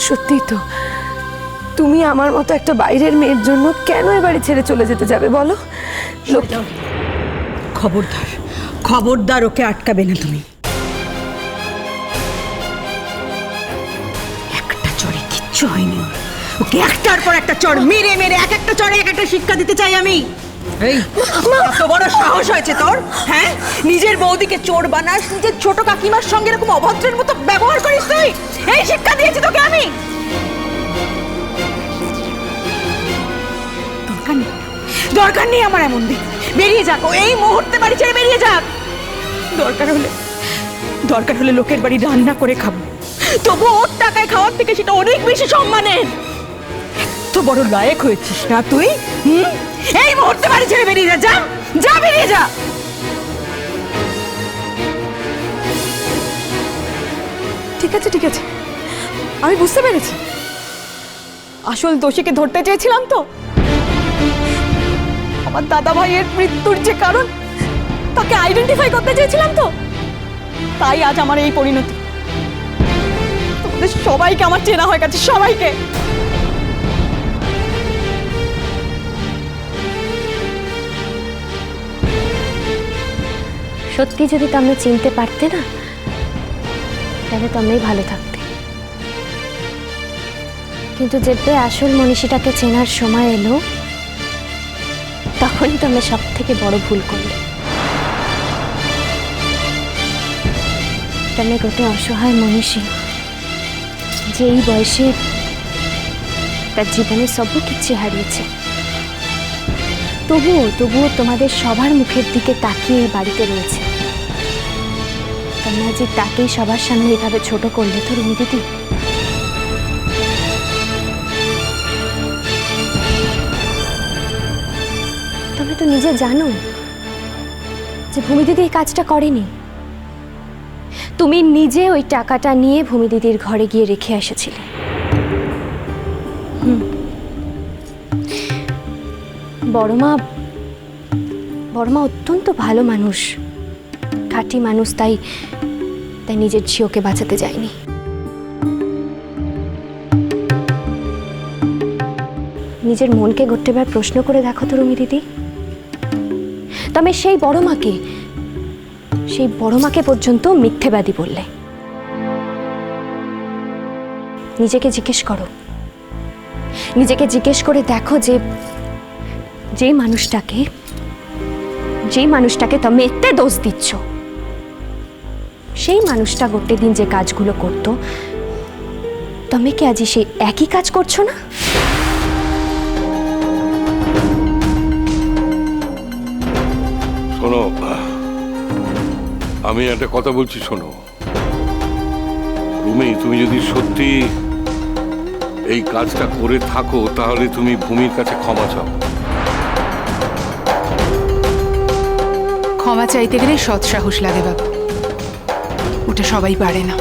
সত্যি তো, তুমি আমার মতো একটা বাইরের মেয়ের জন্য কেন এ বাড়ি ছেড়ে চলে যেতে যাবে বলো? খবরদার, খবরদার, ওকে আটকাবে না তুমি। একটা চড়ে কিচ্ছু হয়নি ওর। ওকে একটার পর একটা চড় মেরে মেরে এক একটা চড়ে এক একটা শিক্ষা দিতে চাই আমি। এই কত বড় সাহস হয়েছে তোর? হ্যাঁ, নিজের বৌদিকে চোর বানাস, নিজের ছোট কাকিমার সঙ্গে এরকম অভদ্রের মতো ব্যবহার করিস তুই? এই শিক্ষা দিয়েছি তোকে আমি। দরকার নেই আমার এমন দিন। বেরিয়ে যাক, ও এই মুহূর্তে বাড়ি ছেড়ে বেরিয়ে যাক। দরকার হলে লোকের বাড়ি রান্না করে খাবো, তবু ওর টাকায় খাওয়ার থেকে সেটা অনেক বেশি সম্মানের। এত বড় লায়েক হয়েছিস না তুই? এই মুহূর্তে বাড়ি ছেড়ে বেরিয়ে যা, যা বেরিয়ে যা। ঠিক আছে ঠিক আছে, আমি বুঝতে পেরেছি। আসল দোষীকে ধরতে চেয়েছিলাম তো। আমার দাদা ভাইয়ের মৃত্যুর যে কারণ তাকে আইডেন্টিফাই করতে চেয়েছিলাম তো, তাই আজ আমার এই পরিণতি। তোমাদের সবাইকে আমার চেনা হয়ে গেছে, সবাইকে। সত্যি যদি তোমরা চিনতে পারতে না, তাহলে তোমরাই ভালো থাকতে। কিন্তু যেতে আসল মনীষীটাকে চেনার সময় এলো, তখনই তোমরা সব থেকে বড় ভুল করলে। তোমরা গোটে অসহায় মনীষী, যে এই বয়সে তার জীবনে সবু কিছু হারিয়েছে। তবুও তোমাদের সবার মুখের দিকে তাকিয়ে এই বাড়িতে রয়েছে। তোমরা যে তাকেই সবার সামনে এভাবে ছোট করলে তো রুমি দিদি। তোমরা তো নিজে জানো যে ভূমি দিদি এই কাজটা করেনি। তুমি নিজে ওই টাকাটা নিয়ে ভূমি দিদির ঘরে গিয়ে রেখে এসেছিলে। বড়মা অত্যন্ত ভালো মানুষ, খাঁটি মানুষ, তাই নিজের ঝিওকে বাঁচাতে যায়নি। নিজের মনকে গোটেবার প্রশ্ন করে দেখো তো রুমি দিদি। তবে সেই বড়মাকে পর্যন্ত মিথ্যেবাদী বললে। নিজেকে জিজ্ঞেস করে দেখো যে মানুষটাকে তুমি এতে দোষ দিচ্ছ, সেই মানুষটা গোটে দিন যে কাজগুলো করতো, তুমি কি আজ সেই একই কাজ করছো না? শোনো, আমি একটা কথা বলছি, শোনো রুমি, তুমি যদি সত্যি এই কাজটা করে থাকো, তাহলে তুমি ভূমির কাছে ক্ষমা চাও। ক্ষমা চাইতে গেলে সৎ সাহস লাগে বাবা, ওটা সবাই পারে না।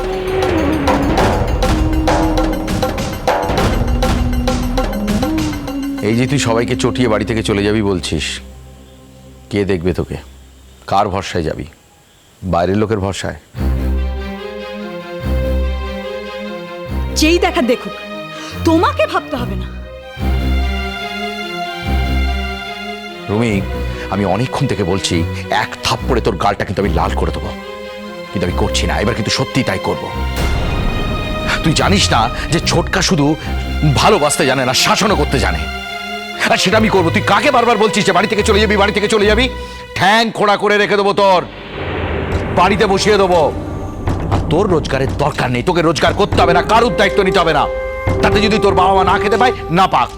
এই যে তুই সবাইকে চটিয়ে বাড়ি থেকে চলে যাবি বলছিস, কে দেখবে তোকে? কার ভরসায় যাবি? বাইরের লোকের ভরসায়? যেই দেখা দেখুক, তোমাকে ভাবতে হবে না। রুমি, আমি অনেকক্ষণ থেকে বলছি, এক থাপ্পড়ে তোর গালটা কিন্তু আমি লাল করে দেবো, কিন্তু আমি করছি না। এবার কিন্তু সত্যি তাই করব। তুই জানিস না যে ছোটকা শুধু ভালোবাসতে জানে না, শাসনও করতে জানে, আর সেটা আমি করবো। তুই কাকে বারবার বলছিস যে বাড়ি থেকে চলে যাবি, বাড়ি থেকে চলে যাবি? ঠ্যাং খোঁড়া করে রেখে দেবো, তোর বাড়িতে বসিয়ে দেবো। আর তোর রোজগারের দরকার নেই, তোকে রোজগার করতে হবে না, কারুর দায়িত্ব নিতে হবে না। তাতে যদি তোর বাবা মা না খেতে পায়, না পাক।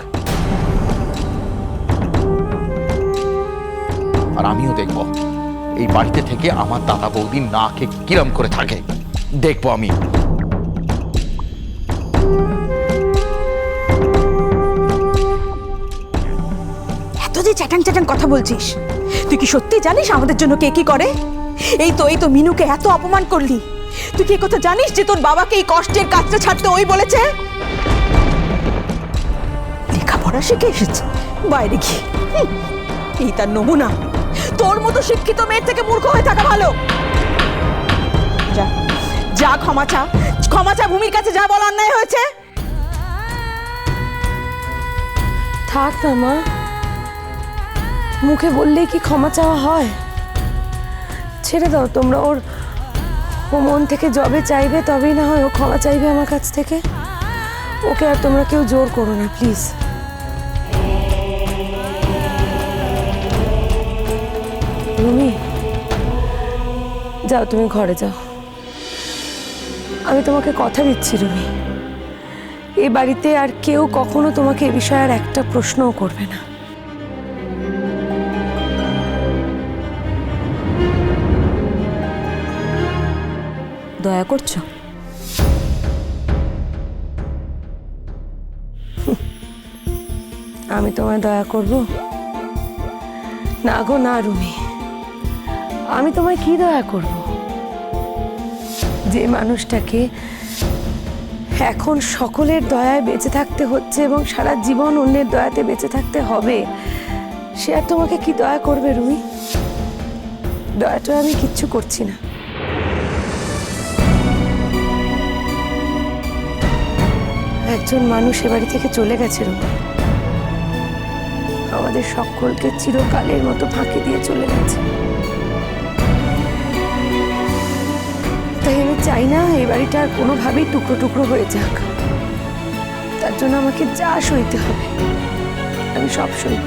আর আমিও দেখবো এই বাড়িতে থেকে আমার দাদা বৌদি না খেয়ে কিরম করে থাকে, দেখবো আমি। এত যে চ্যাটাং চ্যাটাং কথা বলছিস, তুই কি সত্যি জানিস আমাদের জন্য কে কি করে? এই তো মিনুকে এত অপমান করলি। তুই কি কথা জানিস যে তোর বাবাকে এই কষ্টের কাজটা ছাড়তে ওই বলেছে? লেখাপড়া শিখে এসেছে বাইরে গিয়ে, এই তার নমুনা। তোর মতো শিক্ষিত মেয়ের থেকে মূর্খ হয়ে থাকা ভালো। যা ক্ষমা চা ভূমির কাছে, যা বল অন্যায় হয়েছে। থাক না মা, মুখে বললেই কি ক্ষমা চাওয়া হয়? ছেড়ে দাও তোমরা, ওর মন থেকে যবে চাইবে তবেই না হয় ও ক্ষমা চাইবে আমার কাছ থেকে। ওকে আর তোমরা কেউ জোর করো না প্লিজ। রুমি, যাও তুমি ঘরে যাও। আমি তোমাকে কথা দিচ্ছি রুমি, এই বাড়িতে আর কেউ কখনো তোমাকে এ বিষয়ে আর একটা প্রশ্নও করবে না। দয়া করছো? আমি তোমায় দয়া করব? না গো না রুমি, আমি তোমায় কি দয়া করব? যে মানুষটাকে এখন সকলের দয়ায় বেঁচে থাকতে হচ্ছে এবং সারা জীবন অন্যের দয়াতে বেঁচে থাকতে হবে, সে আর তোমাকে কি দয়া করবে রুমি? দয়াটা আমি কিচ্ছু করছি না। একজন মানুষ এ বাড়ি থেকে চলে গেছে রুমি, আমাদের সকলকে চিরকালের মতো ফাঁকি দিয়ে চলে গেছে। তাই আমি চাই না এই বাড়িটা আর কোনোভাবেই টুকরো টুকরো হয়ে যাক। তার জন্য আমাকে যা সইতে হবে আমি সব সইব।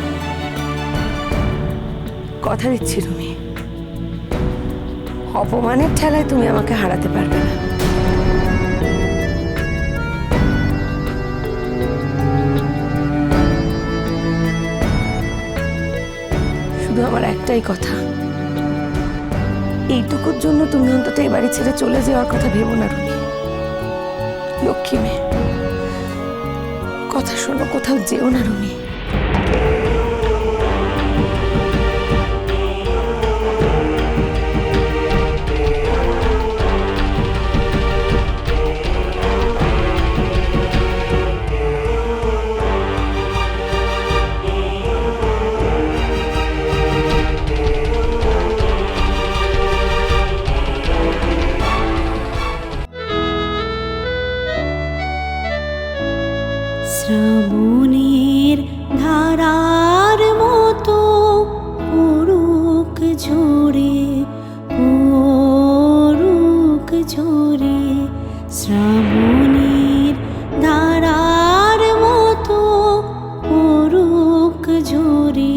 কথা দিচ্ছি রুমি, অপমানের ঠেলায় তুমি আমাকে হারাতে পারবে না। শুধু আমার একটাই কথা, এইটুকুর জন্য তুমি অন্তত এই বাড়ি ছেড়ে চলে যাওয়ার কথা ভেবো না রুমি। লক্ষ্মী মেয়ে, কথা শোনো, কোথাও যেও না রুমি। শ্রাবণের ধারার মতো পড়ুক ঝরে, পড়ুক ঝরে। শ্রাবণের ধারার মতো পড়ুক ঝরে,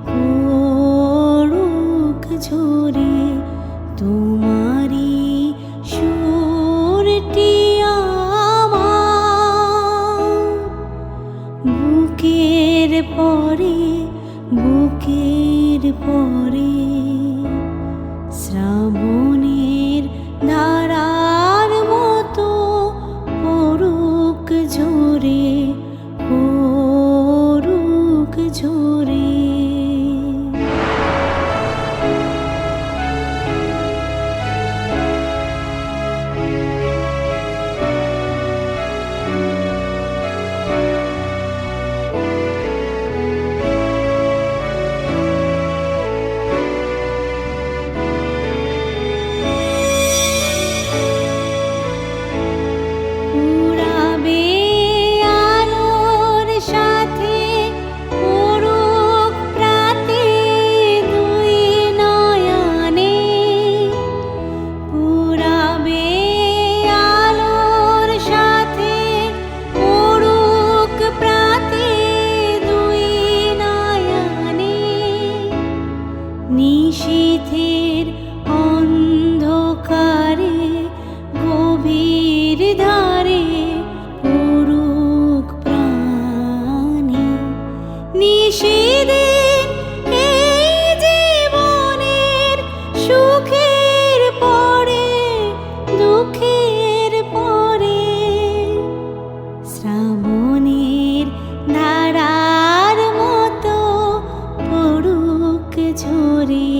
পড়ুক ঝরে। তোমারি সুরটি বুকের পরে, বুকের পরে। শ্রাবণের ধারার মতো পড়ুক ঝরে, পড়ুক ঝরে। নিশীথের অন্ধকারে গভীর ধারে পড়ুক প্রাণে। নিশীদিন এই জীবনের সুখের পরে, দুঃখের পরে। শ্রাবণের ধারার মতো পড়ুক ঝরে,